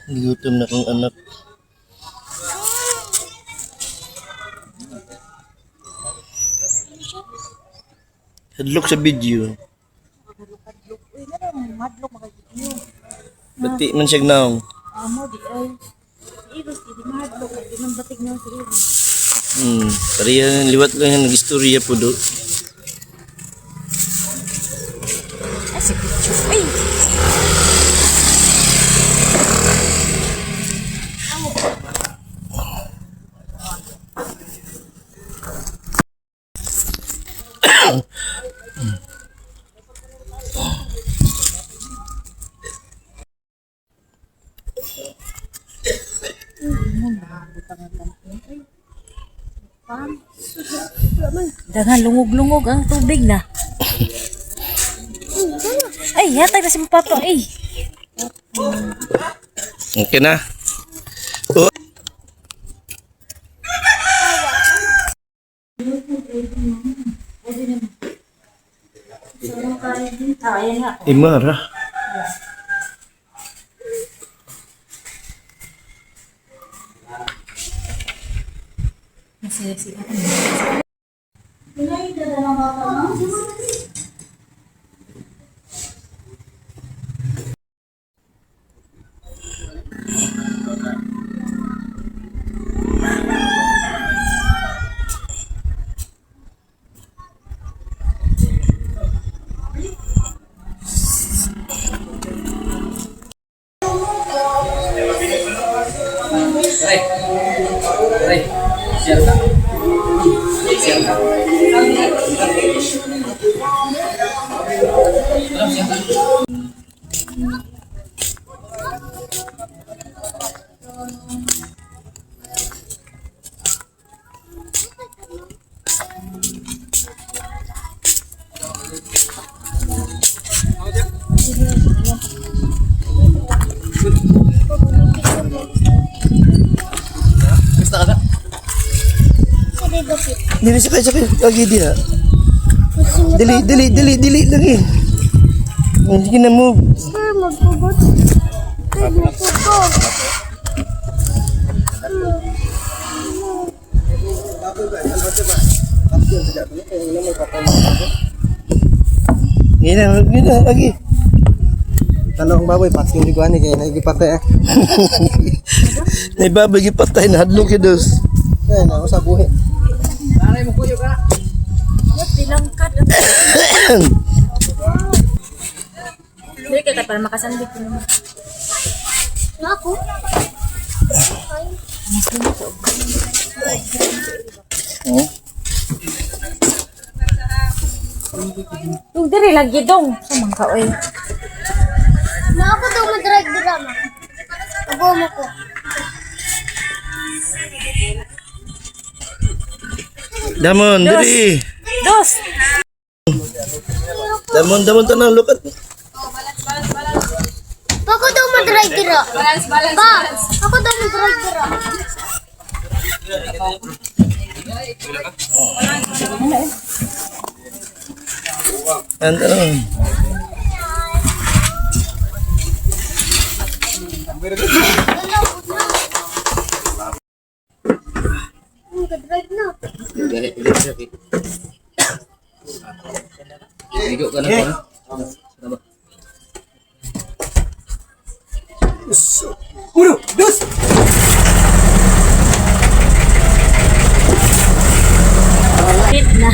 Gutom na kong anak. Hadlok sa video. Bati man siya naong. Amo di ay. Ibas di mahadlok di man batig na siguro. Pariya liwat lang yan nag-istorya po do. Ay si picture. Ay. Dagan lungog-lungog ang tubig na. Ay, yatag na si Papa. Ay. Okay na. Oh. Imara. Dili sakay lagi dia. Dili lagi. Hindi na move. Sir, magpugot. Sir, magpugot. Gina lagi. Tanong baboy pasking di kuan kay nagipatay. Nay baboy gipatay na hadlok kidos. Ay na usa buhi. Wat dilangkat. Dili ka para makasandit mo. Ako? Oh. Tug diri lagi dong. Samang ka oy. Na ako daw madrag drama. Abo mo ko. Damon, diri. Dos. Damon tanang lukat. Ako daw madrag dira. Ba, ako daw madrag dira. Antarong. Madrag na. Igo ka na ko. Uno, dos. Hit na.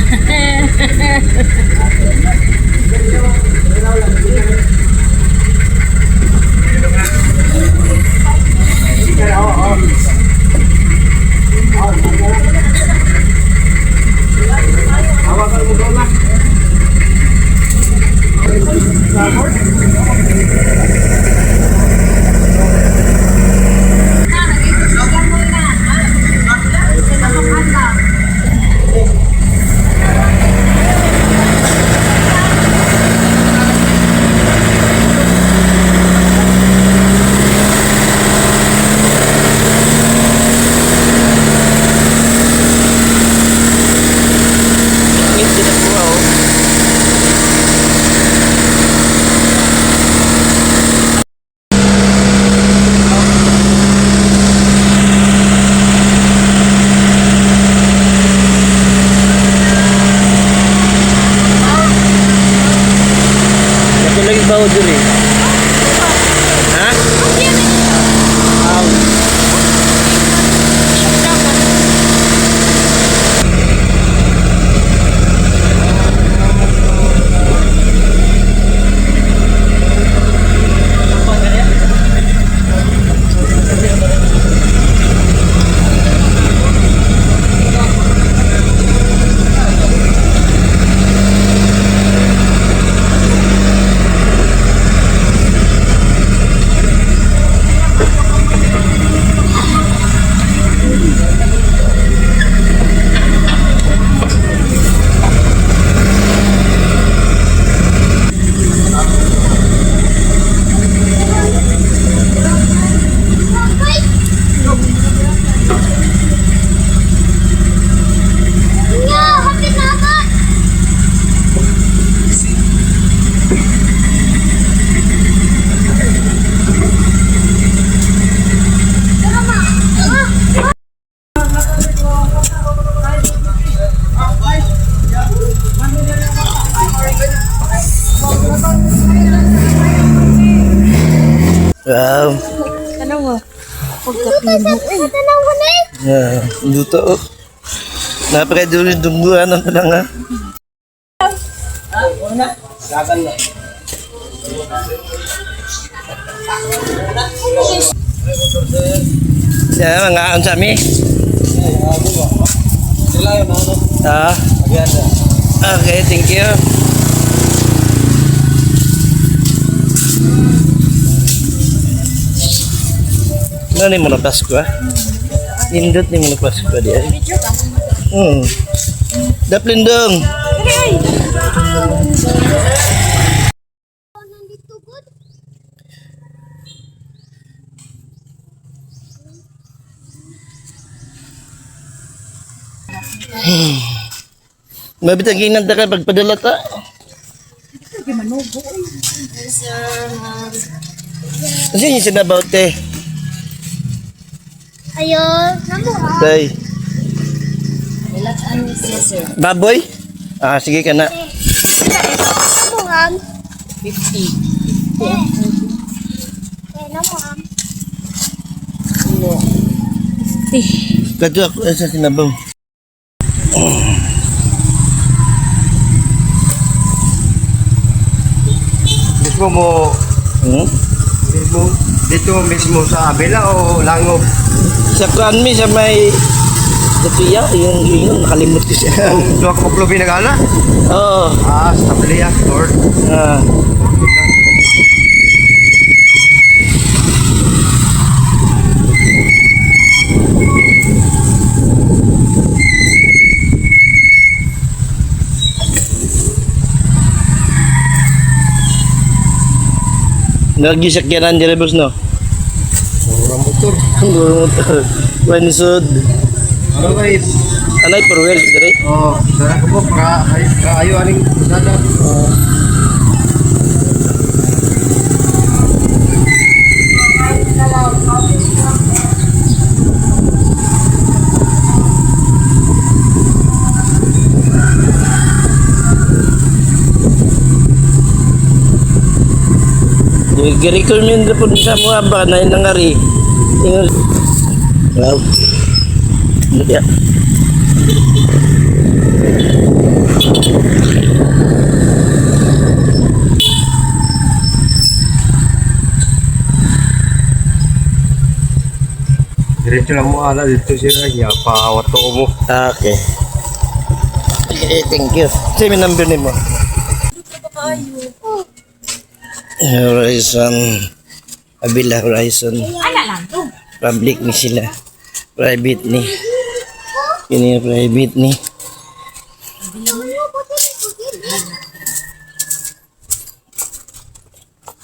trabaho diri? Ha? Kuya, hapit na agad. Tara, ma. Ah, Wow. Ano mo? Pagkapino. Tanaw ko na eh. Yeah, luto. Oh. Napakadulid dungguan ng talang ha. Yan, mga ang sami. Ah. Okay, thank you. Ano ni mo na Pasko ah? Indot ni mo na Pasko di ay. Daplin dong. Nandito good. Mabitang ginanda ka pagpadala ta. Hindi manubo. Kasi yung sinabaw te. Ayun, namo ha. Tay. Ilan siya, sir? Baboy? Ah, sige ka na. Namo ha. 50. Namo ha. Kadto ako sa sinabaw. Mismo mo, dito mismo sa Abela o Langob? Sa kuan mi sa may Dapiya, yung nakalimot ko siya. Dua ka paglo binagala? Oo. Sa Abela, Lord. Ah. Nagisakyanan diri boss no. Murang motor. Wanisod. Ano ba it? Anay perwel diri. Sarap ko para ayo aning usada. Gi-recommend po sa mga ba na nangari. Ingon. Wow. Ya. Diretso lang mo ala dito sila ya pa wato mo. Okay. Thank you. Say my number name mo. Horizon. Abila Horizon. Ala lang to. Public ni sila. Private ni. Ini private ni.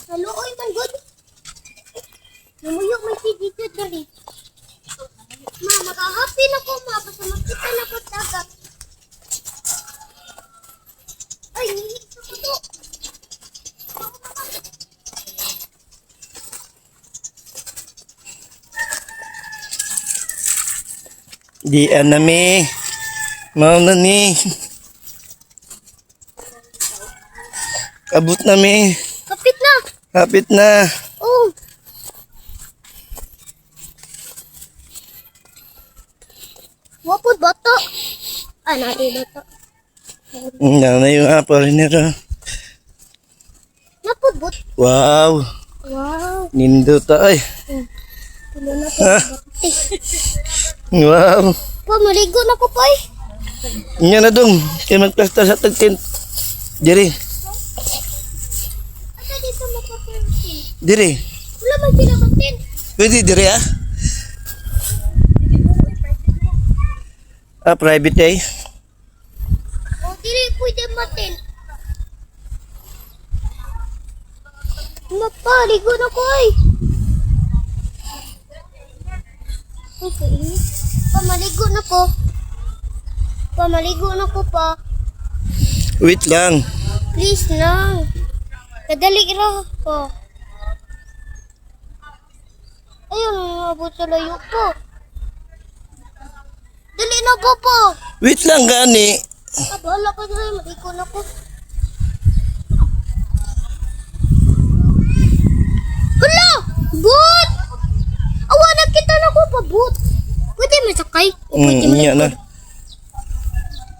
Hello, oy, man good. Namuyok may dito dali. Ma, makahappy na ko, ma. Basta makita na ko dagat. Ay, nilito ko to. Di anami. Mau na ni. Abot na mi. Kapit na Kapit na. Oh. Wapod bata. Ah, natin bata. Yan na yung apple nito. Napod bot. Wow. Wow. Nindo tayo. Tulo na po. Ah. Wow. Pa, maligo na ko pa eh. Yan na dong. Kaya magplasta sa tagtent. Diri. Asa dito makapansin? Diri. Wala man sila matin. Pwede diri ah. Ah, private eh. O, dili pwede matin. Mapaligo na ko eh. Okay. Pamaligo na ko. Pamaligo na ko pa. Wait lang. Please lang. Kadali ra ko. Ayun, umabot sa layo po. Dali na po po. Wait lang gani. Ah, bahala ka na. Maligo na ko. Hala! Boot! Awa na kita na ko pa, boot. Pwede masakay? O pwede Yan na. malingkod?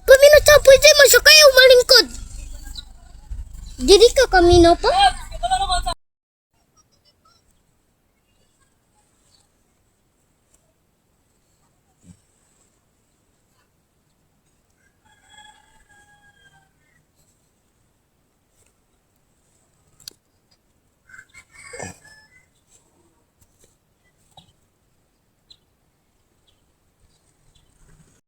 Kami na sa pwede masakay o malingkod? Dili ka kami na pa?